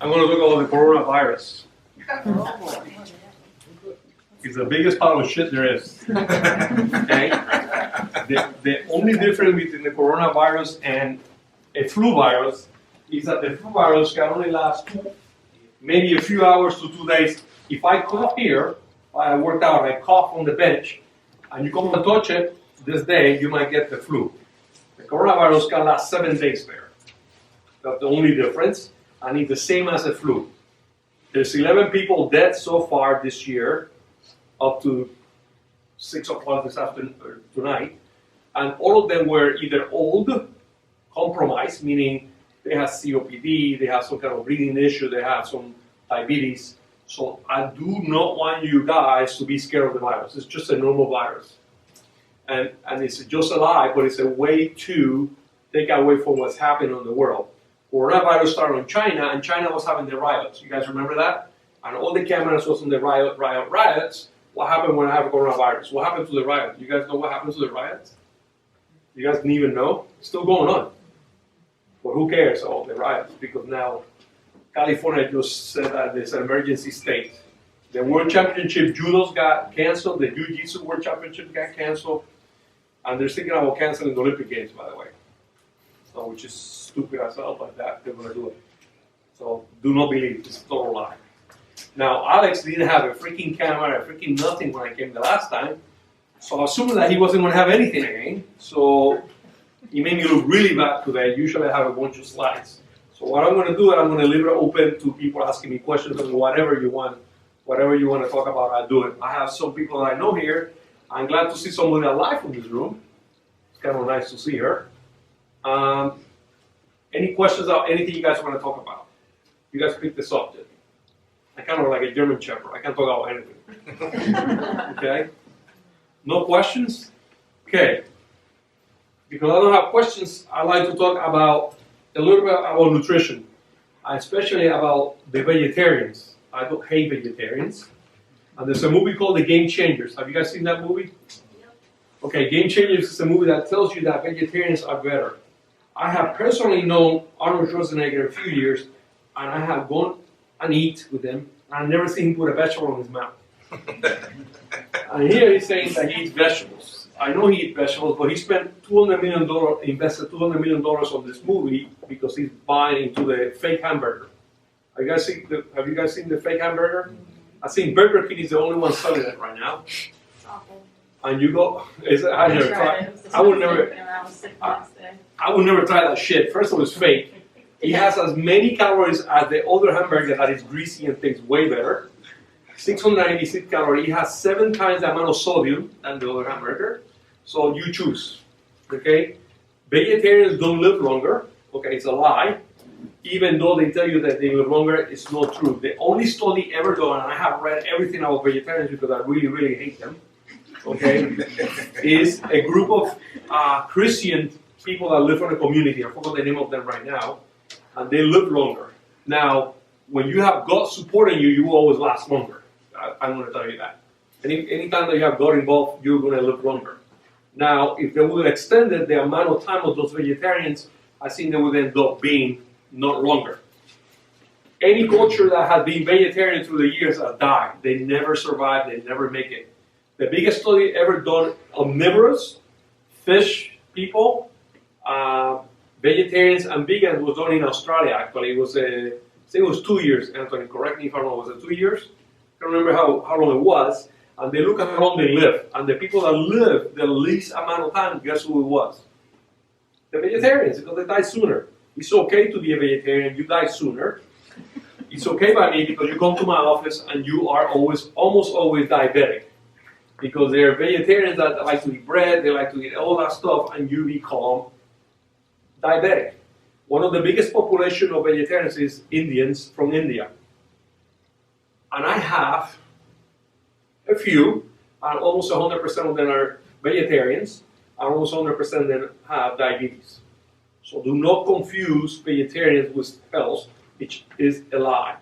I'm going to talk about the coronavirus. It's the biggest pile of shit there is. Okay? The only difference between the coronavirus and a flu virus is that the flu virus can only last maybe a few hours to 2 days. If I cough here, I worked out, I cough on the bench, and you come and touch it this day, you might get the flu. The coronavirus can last 7 days there. That's the only difference, and it's the same as the flu. There's 11 people dead so far this year, up to 6 o'clock this afternoon or tonight, and all of them were either old, compromised, meaning they have COPD, they have some kind of breathing issue, they have some diabetes. So I do not want you guys to be scared of the virus. It's just a normal virus. And it's just a lie, but it's a way to take away from what's happening in the world. Coronavirus started in China, and China was having the riots. You guys remember that? And all the cameras was on the riots. What happened when I have coronavirus? What happened to the riots? You guys know what happened to the riots? You guys didn't even know? It's still going on. But who cares about the riots? Because now California just said that there's an emergency state. The World Championship Judos got canceled. The Jiu-Jitsu World Championship got canceled. And they're thinking about canceling the Olympic Games, by the way. So, which is stupid as hell, but that they're going to do it. So do not believe it. It's a total lie. Now, Alex didn't have a freaking camera, a freaking nothing when I came the last time. So assuming that he wasn't going to have anything again. So he made me look really bad today. Usually I have a bunch of slides. So what I'm going to do is I'm going to leave it open to people asking me questions on whatever you want. Whatever you want to talk about, I'll do it. I have some people that I know here. I'm glad to see somebody alive in this room. It's kind of nice to see her. Any questions about anything you guys want to talk about? You guys pick the subject. I kind of like a German Shepherd. I can talk about anything. Okay? No questions? Okay. Because I don't have questions, I like to talk about a little bit about nutrition, especially about the vegetarians. I don't hate vegetarians. And there's a movie called The Game Changers. Have you guys seen that movie? Yep. Okay, Game Changers is a movie that tells you that vegetarians are better. I have personally known Arnold Schwarzenegger a few years, and I have gone and eat with him, and I've never seen him put a vegetable in his mouth. And here he's saying that he eats vegetables. I know he eats vegetables, but he spent $200 million, invested $200 million on this movie because he's buying into the fake hamburger. Have you guys seen the fake hamburger? I think Burger King is the only one selling it right now. Awful. And you go, I never tried. I would never try that shit. First of all, it's fake. It has as many calories as the other hamburger that is greasy and tastes way better. 696 calories. It has 7 times the amount of sodium than the other hamburger. So you choose. Okay? Vegetarians don't live longer. Okay, it's a lie. Even though they tell you that they live longer, it's not true. The only study ever done, and I have read everything about vegetarians because I really, really hate them, okay, is a group of Christian people that live in a community. I forgot the name of them right now, and they live longer. Now, when you have God supporting you, you will always last longer. I'm going to tell you that. Anytime that you have God involved, you're going to live longer. Now, if they would extend the amount of time of those vegetarians, I think they would end up being not longer. Any culture that has been vegetarian through the years has died. They never survive, they never make it. The biggest study ever done omnivorous, fish people, vegetarians and vegans was done in Australia actually. It was, I think it was 2 years, Anthony, correct me if I'm wrong, was it 2 years? I don't remember how long it was. And they look at how long they live. And the people that live the least amount of time, guess who it was? The vegetarians, because they die sooner. It's okay to be a vegetarian, you die sooner. It's okay by me because you come to my office and you are almost always diabetic. Because they're vegetarians that like to eat bread, they like to eat all that stuff, and you become diabetic. One of the biggest population of vegetarians is Indians from India. And I have a few, and almost 100% of them are vegetarians, and almost 100% of them have diabetes. So do not confuse vegetarians with health, which is a lie.